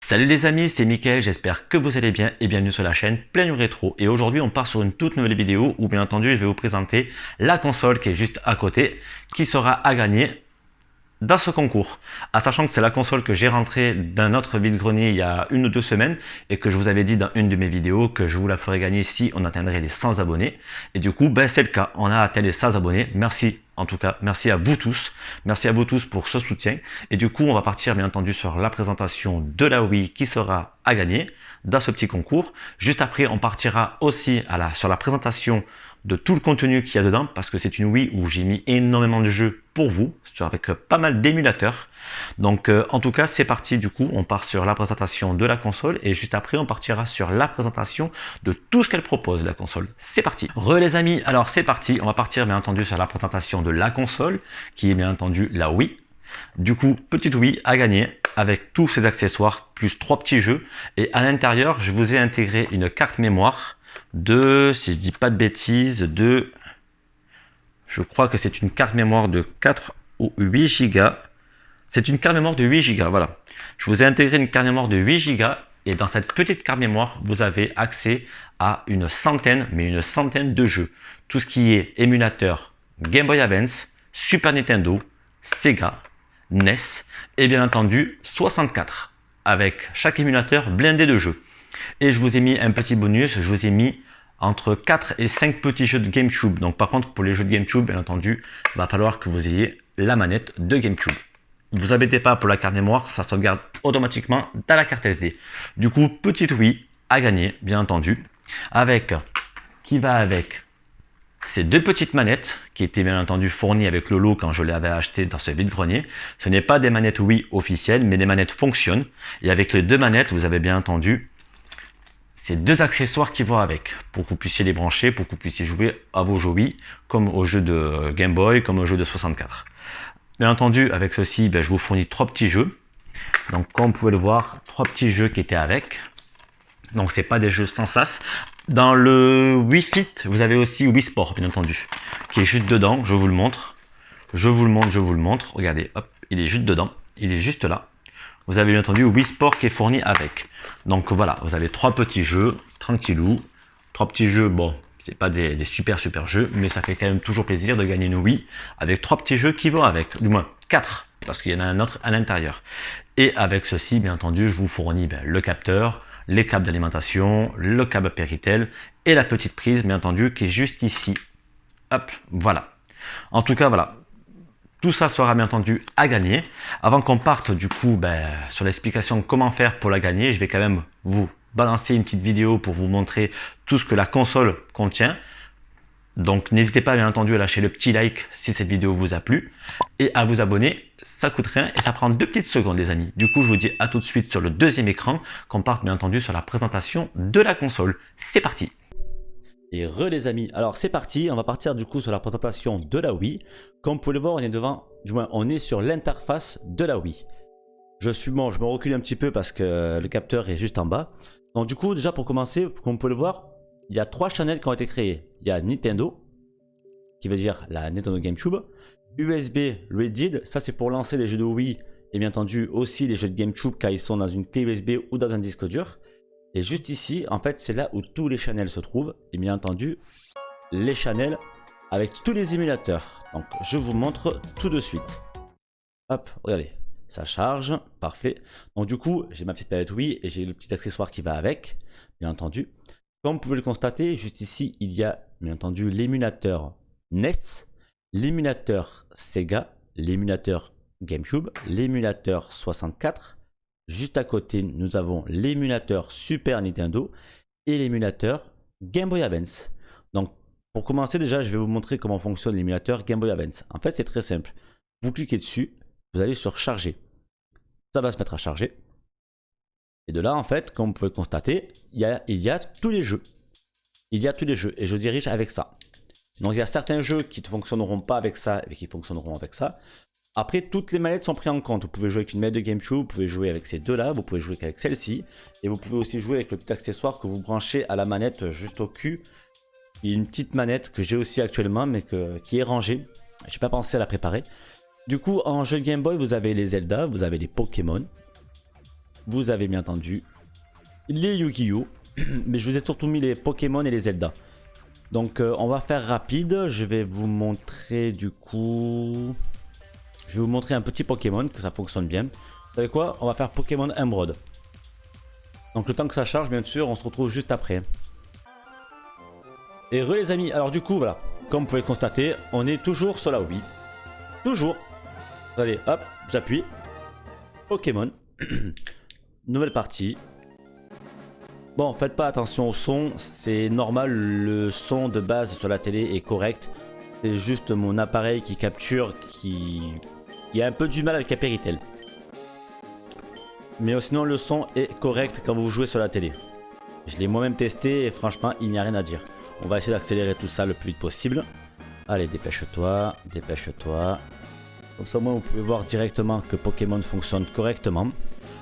Salut les amis, c'est Mickaël, j'espère que vous allez bien et bienvenue sur la chaîne Plein Rétro. Et aujourd'hui on part sur une toute nouvelle vidéo où bien entendu je vais vous présenter la console qui est juste à côté, qui sera à gagner dans ce concours. À sachant que c'est la console que j'ai rentrée d'un autre vide-grenier il y a 1 ou 2 semaines et que je vous avais dit dans une de mes vidéos que je vous la ferais gagner si on atteindrait les 100 abonnés. Et du coup, ben, c'est le cas, on a atteint les 100 abonnés. Merci en tout cas, merci à vous tous. Merci à vous tous pour ce soutien. Et du coup, on va partir bien entendu sur la présentation de la Wii qui sera à gagner dans ce petit concours. Juste après, on partira aussi sur la présentation de tout le contenu qu'il y a dedans parce que c'est une Wii où j'ai mis énormément de jeux pour vous avec pas mal d'émulateurs. Donc en tout cas c'est parti, du coup on part sur la présentation de la console et juste après on partira sur la présentation de tout ce qu'elle propose la console. C'est parti. Les amis, alors c'est parti, on va partir bien entendu sur la présentation de la console qui est bien entendu la Wii. Du coup, petite Wii à gagner avec tous ses accessoires plus 3 petits jeux et à l'intérieur je vous ai intégré une carte mémoire de, si je dis pas de bêtises, je crois que c'est une carte mémoire de 4 ou 8 Go. C'est une carte mémoire de 8 Go, voilà. Je vous ai intégré une carte mémoire de 8 Go et dans cette petite carte mémoire, vous avez accès à une centaine de jeux. Tout ce qui est émulateur Game Boy Advance, Super Nintendo, Sega, NES et bien entendu 64 avec chaque émulateur blindé de jeux. Et je vous ai mis un petit bonus, je vous ai mis entre 4 et 5 petits jeux de GameCube. Donc par contre, pour les jeux de GameCube, bien entendu, il va falloir que vous ayez la manette de GameCube. Ne vous embêtez pas pour la carte mémoire, ça sauvegarde automatiquement dans la carte SD. Du coup, petite Wii à gagner, bien entendu, qui va avec ces deux petites manettes qui étaient bien entendu fournies avec le lot quand je l'avais acheté dans ce vide-grenier. Ce n'est pas des manettes Wii officielles, mais des manettes fonctionnent. Et avec les deux manettes, vous avez bien entendu ces deux accessoires qui vont avec, pour que vous puissiez les brancher, pour que vous puissiez jouer à vos jeux Wii, comme aux jeux de Game Boy, comme aux jeux de 64. Bien entendu, avec ceci, je vous fournis 3 petits jeux. Donc, comme vous pouvez le voir, 3 petits jeux qui étaient avec. Donc, c'est pas des jeux sans sas. Dans le Wii Fit, vous avez aussi Wii Sport, bien entendu, qui est juste dedans. Je vous le montre. Je vous le montre. Regardez, hop, il est juste dedans. Il est juste là. Vous avez bien entendu Wii Sport qui est fourni avec. Donc voilà, vous avez 3 petits jeux, tranquillou. 3 petits jeux, bon, c'est pas des super jeux, mais ça fait quand même toujours plaisir de gagner une Wii avec 3 petits jeux qui vont avec. Du moins 4, parce qu'il y en a un autre à l'intérieur. Et avec ceci, bien entendu, je vous fournis le capteur, les câbles d'alimentation, le câble Péritel et la petite prise, bien entendu, qui est juste ici. Hop, voilà. En tout cas, voilà. Tout ça sera bien entendu à gagner. Avant qu'on parte du coup sur l'explication de comment faire pour la gagner, je vais quand même vous balancer une petite vidéo pour vous montrer tout ce que la console contient. Donc n'hésitez pas bien entendu à lâcher le petit like si cette vidéo vous a plu et à vous abonner, ça coûte rien et ça prend 2 petites secondes les amis. Du coup je vous dis à tout de suite sur le deuxième écran qu'on parte bien entendu sur la présentation de la console. C'est parti! Et les amis, alors c'est parti, on va partir du coup sur la présentation de la Wii. Comme vous pouvez le voir, on est devant, du moins on est sur l'interface de la Wii. Je me recule un petit peu parce que le capteur est juste en bas. Donc du coup, déjà pour commencer, comme vous pouvez le voir, il y a 3 channels qui ont été créés. Il y a Nintendo, qui veut dire la Nintendo GameCube, USB Ready, ça c'est pour lancer les jeux de Wii et bien entendu aussi les jeux de GameCube quand ils sont dans une clé USB ou dans un disque dur. Et juste ici, en fait, c'est là où tous les channels se trouvent. Et bien entendu, les channels avec tous les émulateurs. Donc, je vous montre tout de suite. Hop, regardez, ça charge, parfait. Donc du coup, j'ai ma petite palette Wii et j'ai le petit accessoire qui va avec, bien entendu. Comme vous pouvez le constater, juste ici, il y a bien entendu l'émulateur NES, l'émulateur Sega, l'émulateur GameCube, l'émulateur 64. Juste à côté, nous avons l'émulateur Super Nintendo et l'émulateur Game Boy Advance. Donc, pour commencer, déjà, je vais vous montrer comment fonctionne l'émulateur Game Boy Advance. En fait, c'est très simple. Vous cliquez dessus, vous allez sur Charger. Ça va se mettre à charger. Et de là, en fait, comme vous pouvez le constater, il y a tous les jeux. Il y a tous les jeux et je dirige avec ça. Donc, il y a certains jeux qui ne fonctionneront pas avec ça et qui fonctionneront avec ça. Après, toutes les manettes sont prises en compte. Vous pouvez jouer avec une manette de GameCube, vous pouvez jouer avec ces deux-là, vous pouvez jouer avec celle-ci. Et vous pouvez aussi jouer avec le petit accessoire que vous branchez à la manette juste au cul. Il y a une petite manette que j'ai aussi actuellement, mais qui est rangée. Je n'ai pas pensé à la préparer. Du coup, en jeu Game Boy, vous avez les Zelda, vous avez les Pokémon. vous avez bien entendu les Yu-Gi-Oh! Mais je vous ai surtout mis les Pokémon et les Zelda. Donc on va faire rapide. Je vais vous montrer du coup... Je vais vous montrer un petit Pokémon que ça fonctionne bien. Vous savez quoi? On va faire Pokémon Emerald. Donc le temps que ça charge, bien sûr, on se retrouve juste après. Et les amis, alors du coup, voilà. Comme vous pouvez le constater, on est toujours sur la hobby. Toujours. Allez, hop, j'appuie. Pokémon. Nouvelle partie. Bon, faites pas attention au son, c'est normal, le son de base sur la télé est correct. C'est juste mon appareil qui capture, qui a un peu du mal avec la Péritel. Mais sinon, le son est correct quand vous jouez sur la télé. Je l'ai moi-même testé et franchement, il n'y a rien à dire. On va essayer d'accélérer tout ça le plus vite possible. Allez, dépêche-toi, dépêche-toi. Comme ça, au moins, vous pouvez voir directement que Pokémon fonctionne correctement.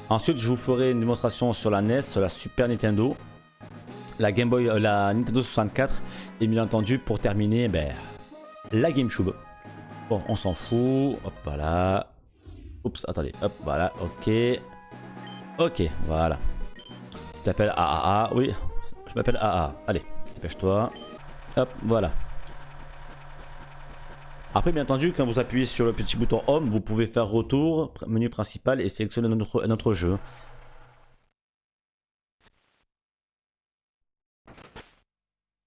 Ensuite, je vous ferai une démonstration sur la NES, sur la Super Nintendo, la Game Boy, la Nintendo 64 et bien entendu pour terminer, la GameCube. Bon, on s'en fout. Hop, voilà. Oups, attendez. Hop, voilà. Ok. Ok, voilà. Tu t'appelles AAA. Oui, je m'appelle AA. Allez, dépêche-toi. Hop, voilà. Après, bien entendu, quand vous appuyez sur le petit bouton Home, vous pouvez faire retour, menu principal et sélectionner notre jeu.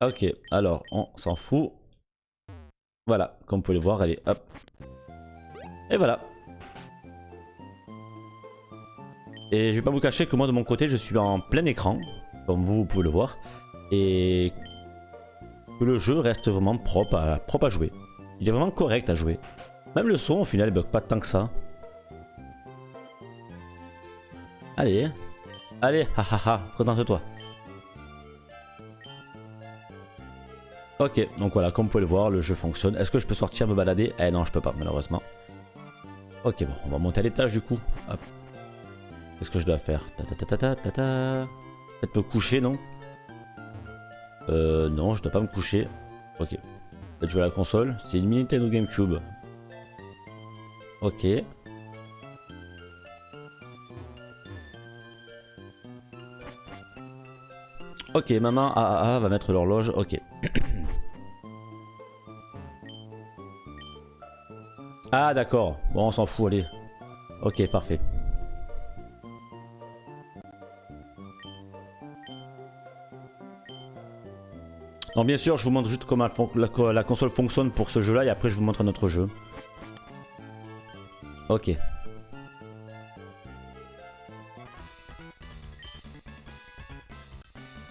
Ok, alors on s'en fout. Voilà, comme vous pouvez le voir, allez, hop. Et voilà. Et je vais pas vous cacher que moi de mon côté, je suis en plein écran, comme vous pouvez le voir. Et que le jeu reste vraiment propre à jouer. Il est vraiment correct à jouer. Même le son, au final, il bug pas tant que ça. Allez, allez, hahaha, présente-toi. Ok, donc voilà, comme vous pouvez le voir, le jeu fonctionne. Est-ce que je peux sortir me balader? Eh non, je peux pas, malheureusement. Ok, bon, on va monter à l'étage du coup. Hop. Qu'est-ce que je dois faire? Peut-être me coucher, non? Non, je dois pas me coucher. Ok. Peut-être jouer à la console. C'est une mini Nintendo GameCube. Ok. Ok, maman va mettre l'horloge. Ok. Ah d'accord. Bon, on s'en fout, allez. Ok, parfait. Donc bien sûr, je vous montre juste comment la console fonctionne pour ce jeu-là et après je vous montre un autre jeu. Ok.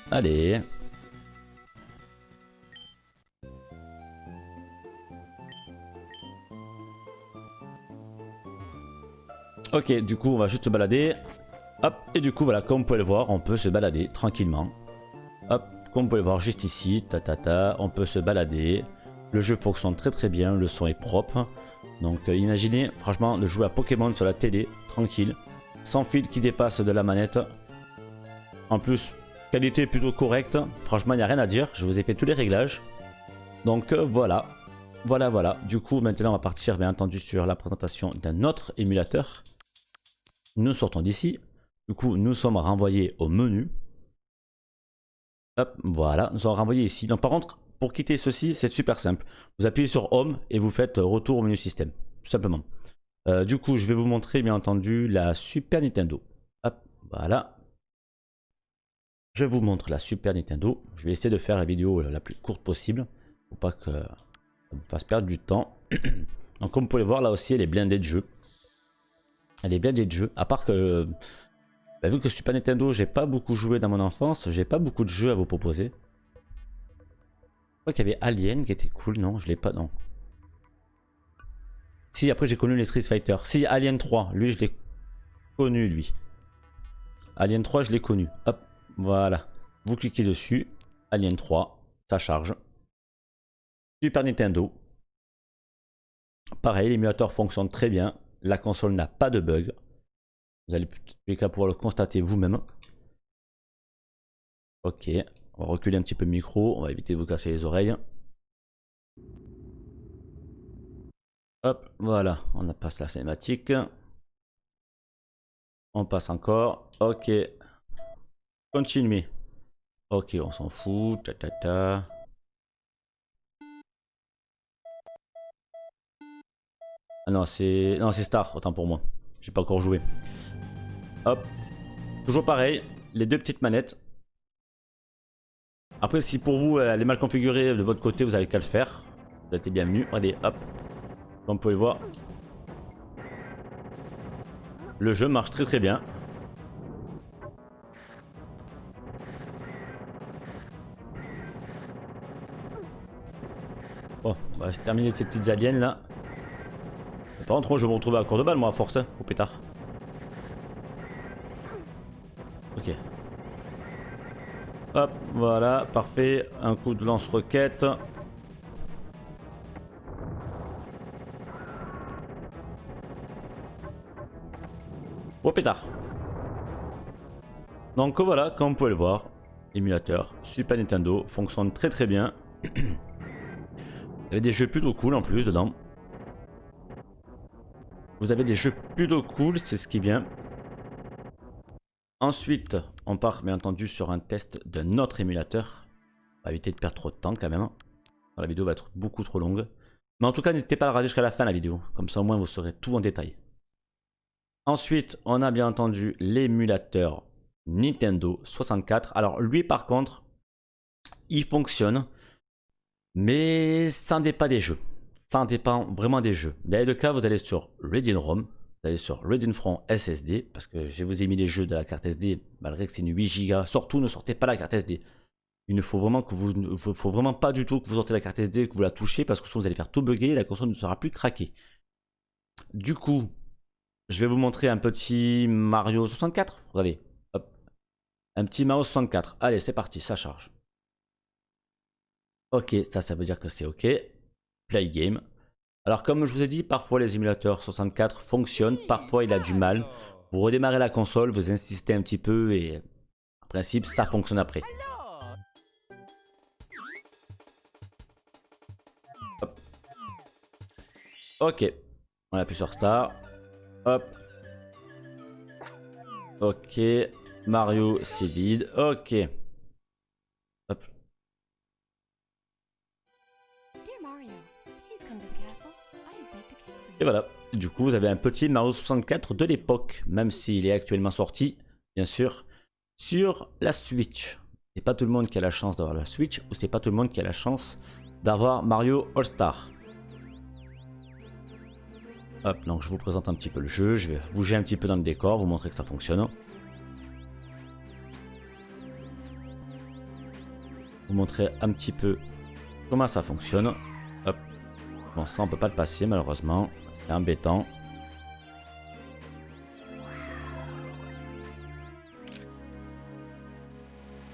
Allez. Ok, du coup, on va juste se balader. Hop, et du coup, voilà, comme vous pouvez le voir, on peut se balader tranquillement. Hop, comme vous pouvez le voir juste ici, on peut se balader. Le jeu fonctionne très très bien, le son est propre. Donc imaginez, franchement, de jouer à Pokémon sur la télé, tranquille, sans fil qui dépasse de la manette. En plus, qualité plutôt correcte, franchement, il n'y a rien à dire, je vous ai fait tous les réglages. Donc voilà, voilà. Du coup, maintenant, on va partir, bien entendu, sur la présentation d'un autre émulateur. Nous sortons d'ici. Du coup, nous sommes renvoyés au menu. Hop, voilà, nous sommes renvoyés ici. Donc par contre, pour quitter ceci, c'est super simple. Vous appuyez sur Home et vous faites retour au menu système, tout simplement. Du coup, je vais vous montrer, bien entendu, la Super Nintendo. Hop, voilà. Je vous montre la Super Nintendo. Je vais essayer de faire la vidéo la plus courte possible. Faut pas que ça vous fasse perdre du temps. Donc comme vous pouvez le voir, là aussi, elle est blindée de jeux. Elle est blindée de jeux. À part que, vu que Super Nintendo, j'ai pas beaucoup joué dans mon enfance, j'ai pas beaucoup de jeux à vous proposer. Je crois qu'il y avait Alien qui était cool, non? Je l'ai pas, non. Si, après j'ai connu les Street Fighter. Si, Alien 3, lui je l'ai connu, lui. Alien 3, je l'ai connu. Hop, voilà. Vous cliquez dessus. Alien 3, ça charge. Super Nintendo. Pareil, l'émulateur fonctionne très bien. La console n'a pas de bug. Vous allez pouvoir le constater vous-même. Ok, on va reculer un petit peu le micro. On va éviter de vous casser les oreilles. Hop, voilà, on passe la cinématique. On passe encore. Ok. Continue. Ok, on s'en fout. Ta ta ta. Ah non, c'est Star, autant pour moi. J'ai pas encore joué. Hop. Toujours pareil, les deux petites manettes. Après, si pour vous elle est mal configurée de votre côté, vous avez qu'à le faire. Vous êtes bienvenus. Regardez, hop. Comme vous pouvez voir, le jeu marche très très bien. Bon, on va se terminer ces petites aliens là. Par contre, moi je vais me retrouver à court de balle, moi, à force, hein, au pétard. Ok. Hop, voilà, parfait. Un coup de lance-roquette. Au pétard. Donc voilà, comme vous pouvez le voir, l'émulateur Super Nintendo fonctionne très très bien. Il y a des jeux plutôt cool en plus dedans. Vous avez des jeux plutôt cool, c'est ce qui est bien. Ensuite, on part bien entendu sur un test d'un autre émulateur. On va éviter de perdre trop de temps quand même. La vidéo va être beaucoup trop longue. Mais en tout cas, n'hésitez pas à la regarder jusqu'à la fin de la vidéo. Comme ça au moins vous saurez tout en détail. Ensuite, on a bien entendu l'émulateur Nintendo 64. Alors lui par contre, il fonctionne. Mais ça ne dépend pas des jeux. Ça en dépend vraiment des jeux. Dans les deux cas, vous allez sur Reading-ROM, vous allez sur Reading-From SSD, parce que je vous ai mis les jeux de la carte SD, malgré que c'est une 8 Go. Surtout, ne sortez pas la carte SD. Il ne faut vraiment que faut vraiment pas du tout que vous sortez la carte SD, que vous la touchez, parce que sinon vous allez faire tout bugger et la console ne sera plus craquée. Du coup, je vais vous montrer un petit Mario 64. Regardez, hop, un petit Mario 64. Allez, c'est parti, ça charge. Ok, ça veut dire que c'est ok. Play game. Alors comme je vous ai dit, parfois les émulateurs 64 fonctionnent, parfois il a du mal. Vous redémarrez la console, vous insistez un petit peu et en principe ça fonctionne après. Hop. Ok, on appuie sur Start. Hop. Ok, Mario c'est vide. Ok. Hop. Et voilà, du coup vous avez un petit Mario 64 de l'époque, même s'il est actuellement sorti, bien sûr, sur la Switch. C'est pas tout le monde qui a la chance d'avoir la Switch, ou c'est pas tout le monde qui a la chance d'avoir Mario All-Star. Hop, donc je vous présente un petit peu le jeu, je vais bouger un petit peu dans le décor, vous montrer que ça fonctionne. Vous montrer un petit peu comment ça fonctionne. Hop, bon ça on peut pas le passer malheureusement. C'est embêtant.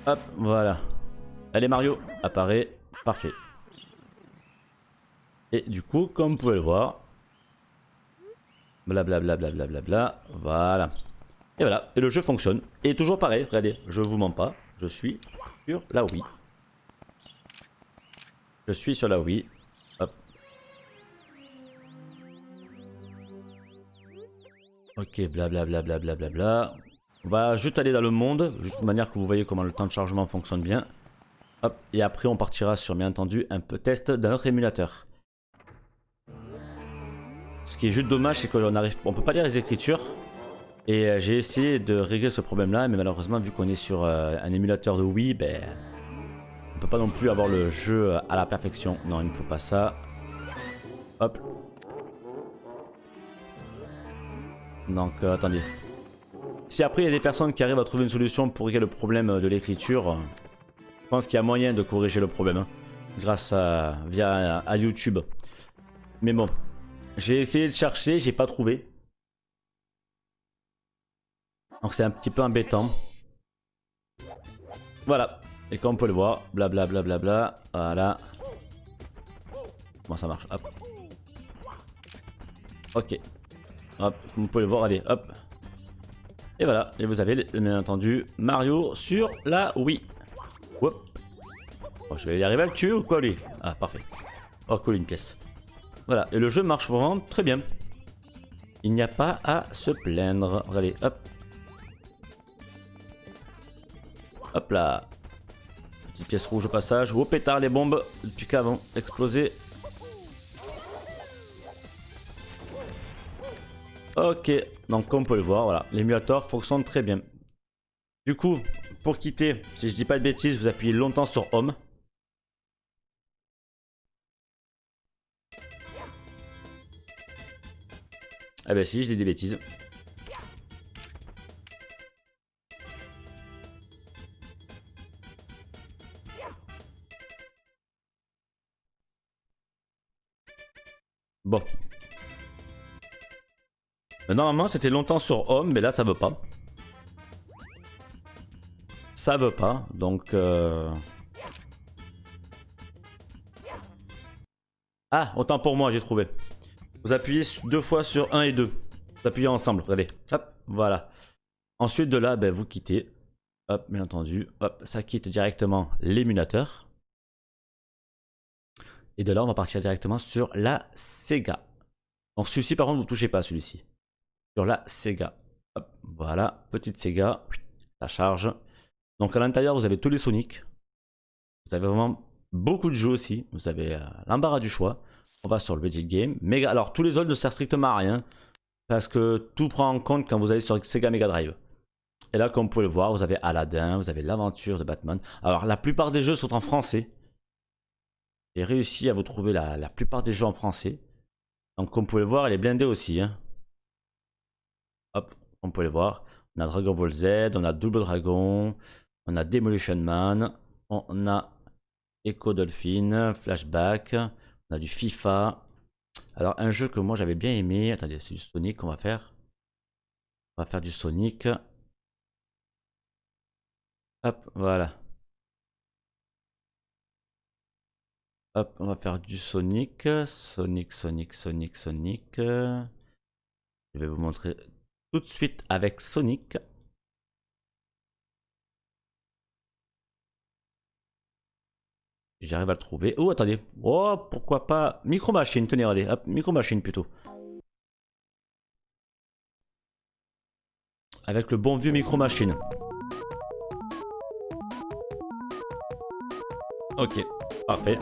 Hop, voilà. Allez Mario, apparaît. Parfait. Et du coup, comme vous pouvez le voir, blablabla, voilà. Et voilà, et le jeu fonctionne. Et toujours pareil, regardez, je vous mens pas, je suis sur la Wii. Je suis sur la Wii. Hop. Ok, blablabla. On va juste aller dans le monde, juste de manière que vous voyez comment le temps de chargement fonctionne bien. Hop, et après on partira sur, bien entendu, un peu test d'un autre émulateur. Ce qui est juste dommage, c'est on peut pas lire les écritures. Et j'ai essayé de régler ce problème-là, mais malheureusement, vu qu'on est sur un émulateur de Wii, ben, on peut pas non plus avoir le jeu à la perfection. Non, il ne faut pas ça. Hop. Donc, attendez. Si après il y a des personnes qui arrivent à trouver une solution pour régler le problème de l'écriture, je pense qu'il y a moyen de corriger le problème, hein, grâce via YouTube. Mais bon, j'ai essayé de chercher, j'ai pas trouvé. Donc c'est un petit peu embêtant. Voilà, et comme on peut le voir, blablabla, voilà. Comment ça marche? Hop. Ok. Hop, comme vous pouvez le voir, allez, hop. Et voilà, et vous avez bien entendu Mario sur la Wii. Hop. Oh, je vais y arriver à le tuer ou quoi lui? Ah, parfait. Oh, cool, une pièce. Voilà, et le jeu marche vraiment très bien. Il n'y a pas à se plaindre. Regardez, hop. Hop là. Petite pièce rouge au passage. Oh pétard, les bombes depuis qu'avant exploser. Ok, donc comme vous pouvez le voir, voilà, l'émulateur fonctionne très bien. Du coup, pour quitter, si je dis pas de bêtises, vous appuyez longtemps sur Home. Ah bah si, je dis des bêtises. Bon. Normalement c'était longtemps sur Home, mais là ça veut pas. Ça veut pas, donc... Ah, autant pour moi, j'ai trouvé. Vous appuyez 2 fois sur 1 et 2. Vous appuyez ensemble, regardez. Hop, voilà. Ensuite de là, ben, vous quittez. Hop, bien entendu. Hop, ça quitte directement l'émulateur. Et de là, on va partir directement sur la Sega. Donc celui-ci, par contre, vous ne touchez pas celui-ci. Sur la Sega. Hop, voilà, petite Sega. Ça charge. Donc à l'intérieur, vous avez tous les Sonic. Vous avez vraiment beaucoup de jeux aussi. Vous avez l'embarras du choix. On va sur le Budget Game. Alors tous les autres ne servent strictement à rien. Parce que tout prend en compte quand vous allez sur Sega Mega Drive. Et là, comme vous pouvez le voir, vous avez Aladdin, vous avez l'aventure de Batman. Alors la plupart des jeux sont en français. J'ai réussi à vous trouver la plupart des jeux en français. Donc comme vous pouvez le voir, elle est blindée aussi. Hein. Hop, comme vous pouvez le voir. On a Dragon Ball Z, on a Double Dragon, on a Demolition Man, on a Echo Dolphin, Flashback, on a du FIFA. Alors un jeu que moi j'avais bien aimé, attendez, c'est du Sonic qu'on va faire. On va faire du Sonic. Hop, voilà. Hop, on va faire du Sonic. Sonic. Je vais vous montrer tout de suite avec Sonic. J'arrive à le trouver. Oh, attendez. Oh, pourquoi pas. Micro Machine, tenez, regardez. Hop, Micro Machine plutôt. Avec le bon vieux Micro Machine. Ok, parfait.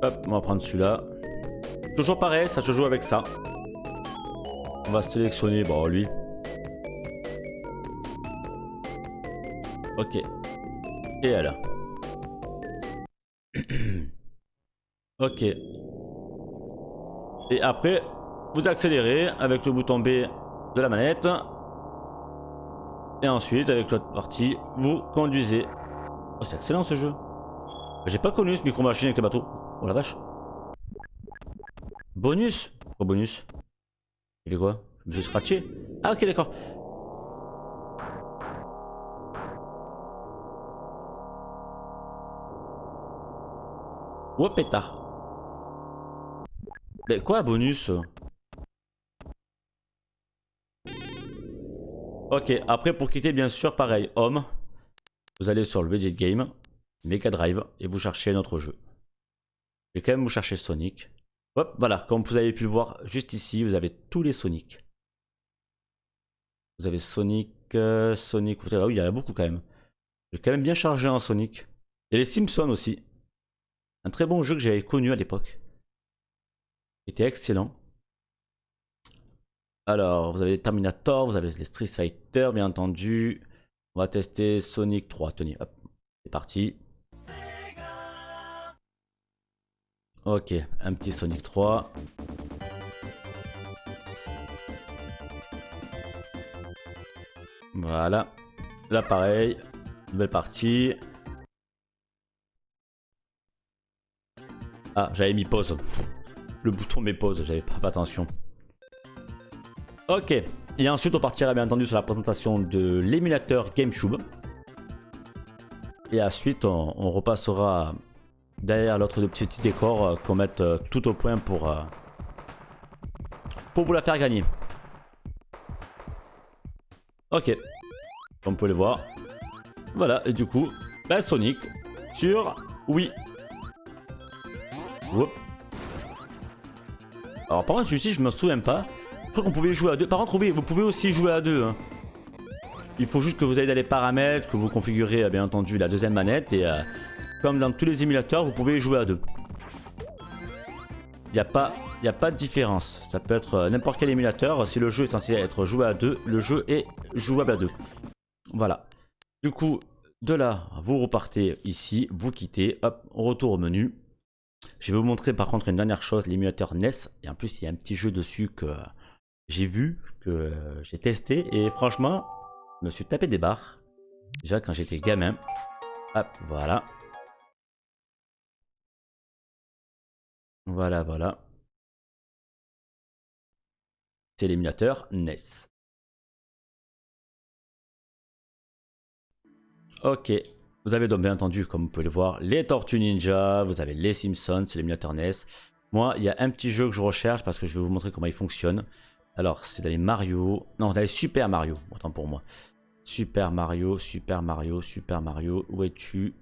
Hop, on va prendre celui-là. Toujours pareil, ça se joue avec ça. On va sélectionner, bon, lui. Ok. Et elle. Ok. Et après, vous accélérez avec le bouton B de la manette. Et ensuite, avec l'autre partie, vous conduisez. Oh, c'est excellent ce jeu. J'ai pas connu ce micro-machine avec les bateaux. Oh la vache. Bonus. Quoi bonus? Il fait quoi? Je me suis scratché. Ah ok d'accord. Oh pétard. Mais quoi bonus? Ok, après pour quitter bien sûr pareil, Home. Vous allez sur le Budget Game, Mega Drive et vous cherchez notre jeu. Je vais quand même vous chercher Sonic. Hop, voilà, comme vous avez pu le voir juste ici, vous avez tous les Sonic. Vous avez Sonic, Sonic, ah oui, il y en a beaucoup quand même. J'ai quand même bien chargé en Sonic. Et les Simpsons aussi. Un très bon jeu que j'avais connu à l'époque. Il était excellent. Alors, vous avez Terminator, vous avez les Street Fighter, bien entendu. On va tester Sonic 3. Tenez, hop, c'est parti. Ok, un petit Sonic 3. Voilà. Là, pareil. Nouvelle partie. Ah, j'avais mis pause. Le bouton met pause, j'avais pas fait attention. Ok. Et ensuite, on partira bien entendu sur la présentation de l'émulateur GameCube. Et ensuite, on repassera derrière l'autre de petits décors qu'on mette tout au point pour vous la faire gagner. Ok. Comme vous pouvez le voir. Voilà, et du coup, bah, Sonic sur Wii. Oups. Alors par contre celui-ci je me souviens pas. Je crois qu'on pouvait jouer à deux. Par contre, oui, vous pouvez aussi jouer à deux. Hein. Il faut juste que vous ayez dans les paramètres, que vous configurez bien entendu la deuxième manette. Et comme dans tous les émulateurs, vous pouvez jouer à deux. Il n'y a pas de différence. Ça peut être n'importe quel émulateur. Si le jeu est censé être joué à deux, le jeu est jouable à deux. Voilà. Du coup, de là, vous repartez ici, vous quittez, hop, on retourne au menu. Je vais vous montrer par contre une dernière chose, l'émulateur NES. Et en plus, il y a un petit jeu dessus que j'ai vu, que j'ai testé. Et franchement, je me suis tapé des barres. Déjà quand j'étais gamin. Hop, voilà. Voilà, voilà. C'est l'émulateur NES. Ok. Vous avez donc bien entendu, comme vous pouvez le voir, les Tortues Ninja, vous avez les Simpsons, c'est l'émulateur NES. Moi, il y a un petit jeu que je recherche parce que je vais vous montrer comment il fonctionne. Alors, c'est dans les Mario. Non, dans les Super Mario. Autant pour moi. Super Mario, Super Mario, Super Mario. Où es-tu?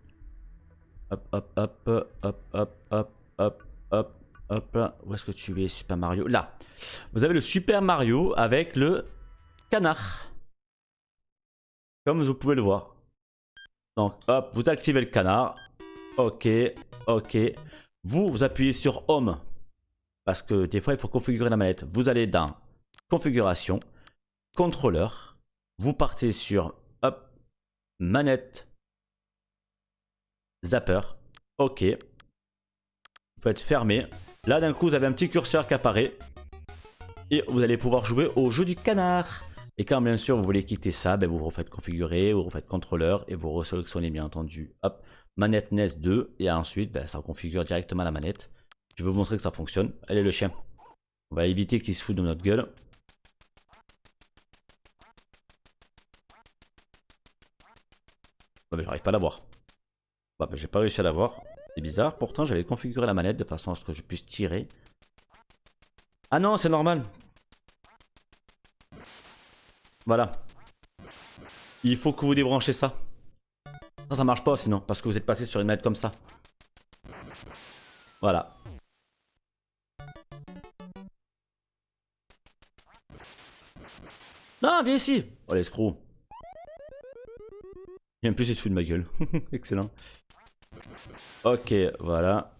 Hop, hop, hop, hop, hop, hop, hop, hop, hop. Où est-ce que tu es, Super Mario? Là. Vous avez le Super Mario avec le canard. Comme vous pouvez le voir. Donc, hop, vous activez le canard. Ok, ok. Vous appuyez sur Home. Parce que des fois, il faut configurer la manette. Vous allez dans Configuration, Contrôleur. Vous partez sur hop, Manette, Zapper. Ok. Vous faites fermer. Là, d'un coup, vous avez un petit curseur qui apparaît. Et vous allez pouvoir jouer au jeu du canard. Et quand bien sûr vous voulez quitter ça, ben vous refaites configurer, vous refaites contrôleur et vous resélectionnez bien entendu hop, manette NES 2 et ensuite ben, ça configure directement la manette. Je vais vous montrer que ça fonctionne. Allez le chien. On va éviter qu'il se foute de notre gueule. Ben, j'arrive pas à l'avoir. Ben, j'ai pas réussi à l'avoir. C'est bizarre. Pourtant j'avais configuré la manette de façon à ce que je puisse tirer. Ah non, c'est normal. Voilà. Il faut que vous débranchez ça. Ça marche pas sinon, parce que vous êtes passé sur une manette comme ça. Voilà. Non, viens ici. Oh l'escroc. Il aime plus il se fout de ma gueule. Excellent. Ok, voilà.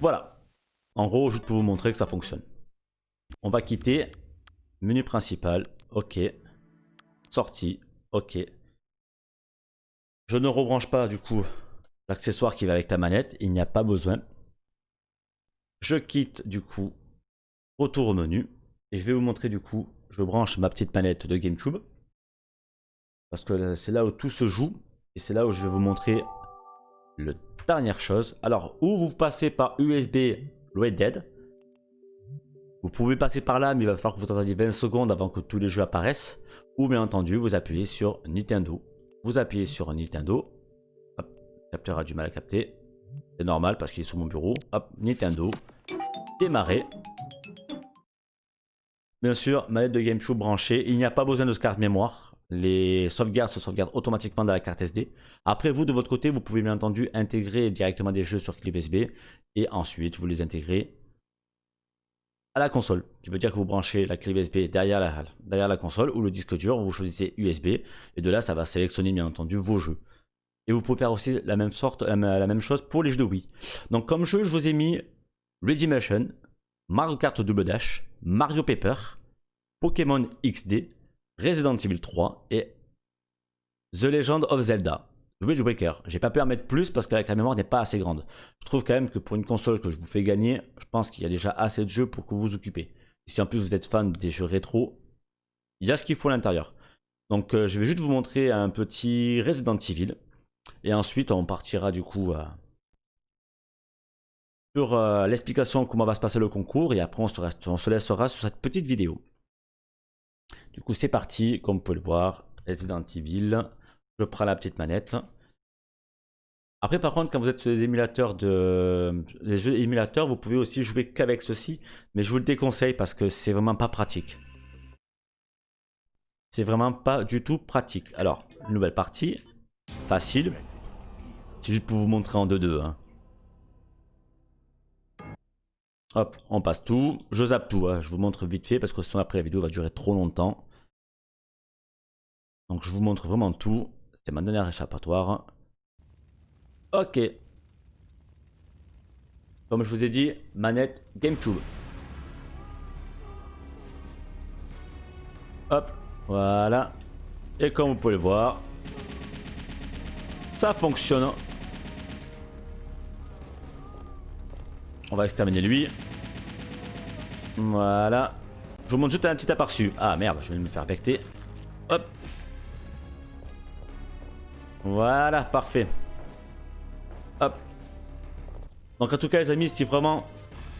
Voilà. En gros, juste pour vous montrer que ça fonctionne. On va quitter. Menu principal. Ok. Sortie. Ok. Je ne rebranche pas du coup l'accessoire qui va avec ta manette. Il n'y a pas besoin. Je quitte du coup. Retour au menu. Et je vais vous montrer du coup. Je branche ma petite manette de GameCube. Parce que c'est là où tout se joue. Et c'est là où je vais vous montrer la dernière chose. Alors, où vous passez par USB Red Dead. Vous pouvez passer par là, mais il va falloir que vous attendiez 20 secondes avant que tous les jeux apparaissent. Ou bien entendu, vous appuyez sur Nintendo. Vous appuyez sur Nintendo. Hop, le capteur a du mal à capter. C'est normal parce qu'il est sur mon bureau. Hop, Nintendo. Démarrer. Bien sûr, manette de GameCube branchée. Il n'y a pas besoin de carte mémoire. Les sauvegardes se sauvegardent automatiquement dans la carte SD. Après, vous, de votre côté, vous pouvez bien entendu intégrer directement des jeux sur clé USB. Et ensuite, vous les intégrez à la console, qui veut dire que vous branchez la clé USB derrière la console ou le disque dur, vous choisissez USB et de là ça va sélectionner bien entendu vos jeux. Et vous pouvez faire aussi la même chose pour les jeux de Wii. Donc comme jeu, je vous ai mis Redemption, Mario Kart Double Dash, Mario Paper, Pokémon XD, Resident Evil 3 et The Legend of Zelda. Bridge Breaker. J'ai pas pu en mettre plus parce que la mémoire n'est pas assez grande. Je trouve quand même que pour une console que je vous fais gagner, je pense qu'il y a déjà assez de jeux pour que vous vous occupez. Et si en plus vous êtes fan des jeux rétro, il y a ce qu'il faut à l'intérieur. Donc je vais juste vous montrer un petit Resident Evil. Et ensuite on partira du coup sur l'explication de comment va se passer le concours. Et après on se laissera sur cette petite vidéo. Du coup c'est parti, comme vous pouvez le voir, Resident Evil. Je prends la petite manette. Après, par contre, quand vous êtes sur les émulateurs les jeux émulateurs, vous pouvez aussi jouer qu'avec ceci, mais je vous le déconseille parce que c'est vraiment pas pratique. C'est vraiment pas du tout pratique. Alors, nouvelle partie, facile. C'est juste pour vous montrer en 2-2. Hein. Hop, on passe tout. Je zappe tout, hein. Je vous montre vite fait parce que sinon après la vidéo va durer trop longtemps. Donc je vous montre vraiment tout. C'était ma dernière échappatoire. Ok. Comme je vous ai dit, manette GameCube. Hop, voilà. Et comme vous pouvez le voir, ça fonctionne. On va exterminer lui. Voilà. Je vous montre juste un petit aperçu. Ah merde, je vais me faire becter. Hop. Voilà, parfait. Hop. Donc en tout cas les amis, si vraiment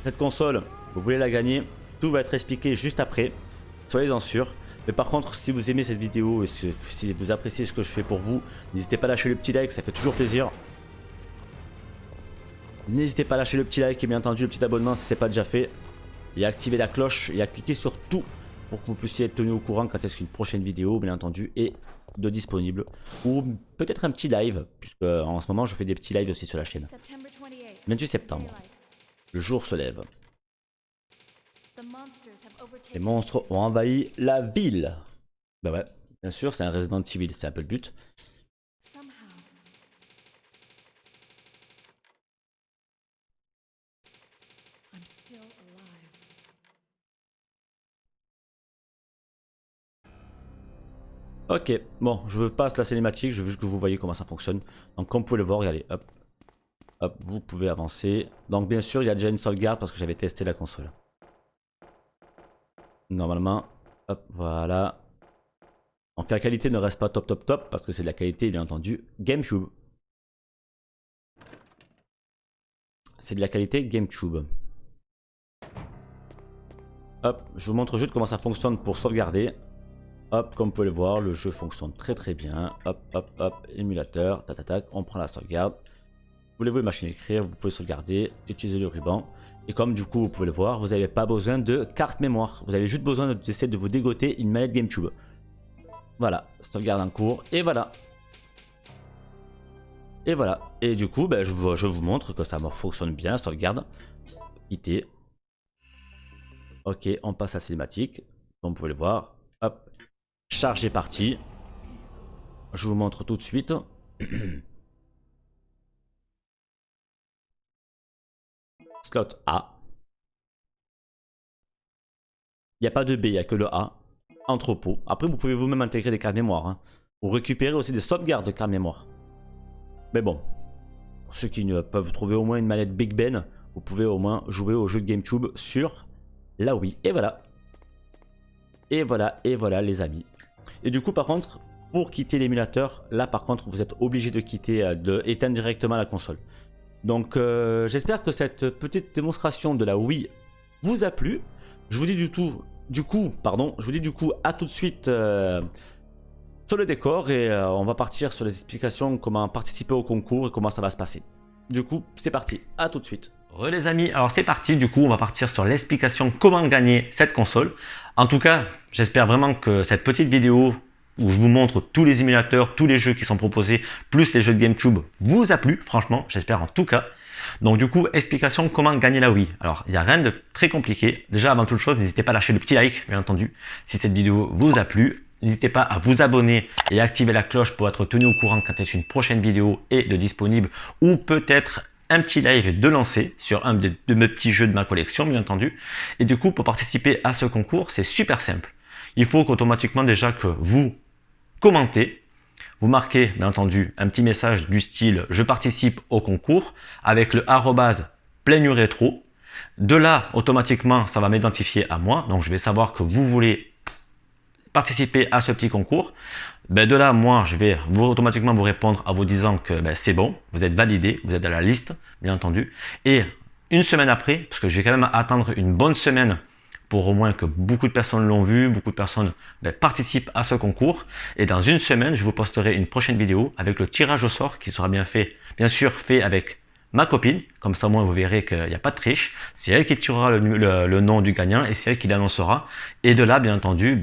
cette console, vous voulez la gagner, tout va être expliqué juste après. Soyez-en sûrs. Mais par contre, si vous aimez cette vidéo et si vous appréciez ce que je fais pour vous, n'hésitez pas à lâcher le petit like, ça fait toujours plaisir. N'hésitez pas à lâcher le petit like et bien entendu le petit abonnement si ce n'est pas déjà fait. Et à activer la cloche et à cliquer sur tout pour que vous puissiez être tenu au courant quand est-ce qu'une prochaine vidéo, bien entendu, est de disponible. Ou peut-être un petit live, puisque en ce moment je fais des petits lives aussi sur la chaîne. 28 septembre, le jour se lève. Les monstres ont envahi la ville. Bah ouais, bien sûr, c'est un Resident Evil, c'est un peu le but. Ok, bon, je passe la cinématique, je veux juste que vous voyez comment ça fonctionne. Donc comme vous pouvez le voir, regardez, hop, hop, vous pouvez avancer. Donc bien sûr, il y a déjà une sauvegarde parce que j'avais testé la console. Normalement, hop, voilà. Donc la qualité ne reste pas top top top parce que c'est de la qualité, bien entendu, GameCube. C'est de la qualité GameCube. Hop, je vous montre juste comment ça fonctionne pour sauvegarder. Hop, comme vous pouvez le voir, le jeu fonctionne très très bien. Hop, hop, hop, émulateur, tac, tac, tac, on prend la sauvegarde. Voulez-vous une machine à écrire, vous pouvez sauvegarder, utiliser le ruban. Et comme du coup vous pouvez le voir, vous n'avez pas besoin de carte mémoire. Vous avez juste besoin d'essayer de vous dégoter une manette GameCube. Voilà, sauvegarde en cours, et voilà. Et voilà, et du coup, ben, je vous montre que ça fonctionne bien, sauvegarde. Quitter. Ok, on passe à cinématique, comme vous pouvez le voir. Hop. Charge est parti. Je vous montre tout de suite. Slot A. Il n'y a pas de B, il n'y a que le A. Entrepôt. Après, vous pouvez vous-même intégrer des cartes mémoire. Hein. Ou récupérer aussi des sauvegardes de cartes mémoire. Mais bon, pour ceux qui ne peuvent trouver au moins une manette Big Ben, vous pouvez au moins jouer au jeu de GameCube sur la Wii. Et voilà. Et voilà les amis. Et du coup par contre, pour quitter l'émulateur, là par contre vous êtes obligé de quitter, éteindre directement la console. Donc j'espère que cette petite démonstration de la Wii vous a plu. Je vous dis du coup à tout de suite sur le décor et on va partir sur les explications, comment participer au concours et comment ça va se passer. Du coup c'est parti, à tout de suite. Les amis, alors c'est parti, du coup on va partir sur l'explication comment gagner cette console. En tout cas, j'espère vraiment que cette petite vidéo où je vous montre tous les émulateurs, tous les jeux qui sont proposés, plus les jeux de GameCube, vous a plu, franchement, j'espère en tout cas. Donc du coup, explication comment gagner la Wii. Alors, il n'y a rien de très compliqué. Déjà, avant toute chose, n'hésitez pas à lâcher le petit like, bien entendu, si cette vidéo vous a plu. N'hésitez pas à vous abonner et à activer la cloche pour être tenu au courant quand est-ce qu'une prochaine vidéo est disponible ou peut-être un petit live de lancer sur un de mes petits jeux de ma collection, bien entendu. Et du coup, pour participer à ce concours, c'est super simple. Il faut qu'automatiquement déjà que vous commentez, vous marquez, bien entendu, un petit message du style « Je participe au concours » avec le @PlaigneRétro. De là, automatiquement, ça va m'identifier à moi. Donc, je vais savoir que vous voulez participer à ce petit concours. De là, moi, je vais automatiquement vous répondre en vous disant que c'est bon, vous êtes validé, vous êtes dans la liste, bien entendu. Et une semaine après, parce que je vais quand même attendre une bonne semaine pour au moins que beaucoup de personnes l'ont vu, beaucoup de personnes participent à ce concours. Et dans une semaine, je vous posterai une prochaine vidéo avec le tirage au sort qui sera bien sûr fait avec ma copine. Comme ça, au moins, vous verrez qu'il n'y a pas de triche. C'est elle qui tirera le nom du gagnant et c'est elle qui l'annoncera. Et de là, bien entendu,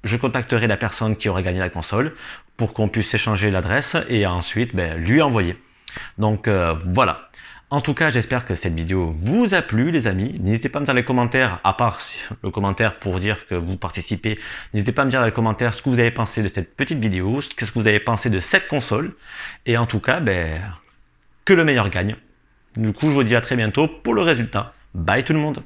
je contacterai la personne qui aura gagné la console pour qu'on puisse échanger l'adresse et ensuite lui envoyer. Donc voilà. En tout cas, j'espère que cette vidéo vous a plu, les amis. N'hésitez pas à me dire dans les commentaires, à part le commentaire pour dire que vous participez, n'hésitez pas à me dire dans les commentaires ce que vous avez pensé de cette petite vidéo, qu'est-ce que vous avez pensé de cette console. Et en tout cas, que le meilleur gagne. Du coup, je vous dis à très bientôt pour le résultat. Bye tout le monde!